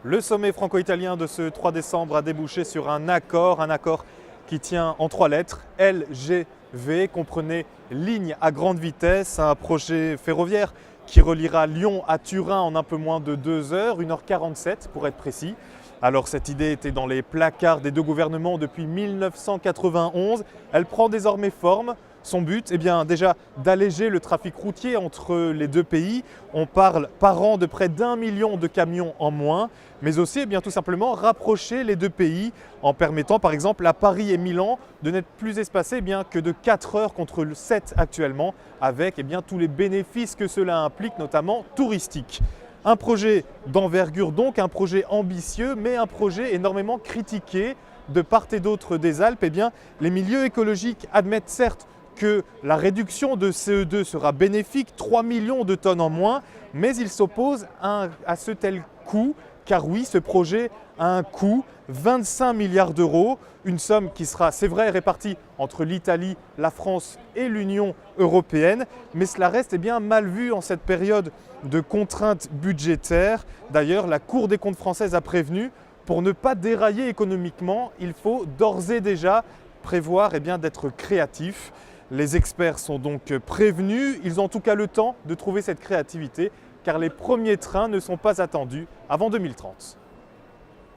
Le sommet franco-italien de ce 3 décembre a débouché sur un accord qui tient en 3 lettres, LGV, comprenait ligne à grande vitesse, un projet ferroviaire qui reliera Lyon à Turin en un peu moins de 2 heures, 1h47 pour être précis. Alors cette idée était dans les placards des deux gouvernements depuis 1991, elle prend désormais forme. Son but, déjà d'alléger le trafic routier entre les deux pays. On parle par an de près d'1 million de camions en moins, mais aussi tout simplement rapprocher les deux pays en permettant par exemple à Paris et Milan de n'être plus espacés que de 4 heures contre le 7 actuellement, avec tous les bénéfices que cela implique, notamment touristiques. Un projet d'envergure donc, un projet ambitieux, mais un projet énormément critiqué de part et d'autre des Alpes. Les milieux écologiques admettent certes que la réduction de CO2 sera bénéfique, 3 millions de tonnes en moins, mais ils s'opposent à ce tel coût, car oui, ce projet a un coût, 25 milliards d'euros, une somme qui sera, c'est vrai, répartie entre l'Italie, la France et l'Union européenne, mais cela reste mal vu en cette période de contraintes budgétaires. D'ailleurs, la Cour des comptes française a prévenu, pour ne pas dérailler économiquement, il faut d'ores et déjà prévoir d'être créatif. Les experts sont donc prévenus, ils ont en tout cas le temps de trouver cette créativité car les premiers trains ne sont pas attendus avant 2030.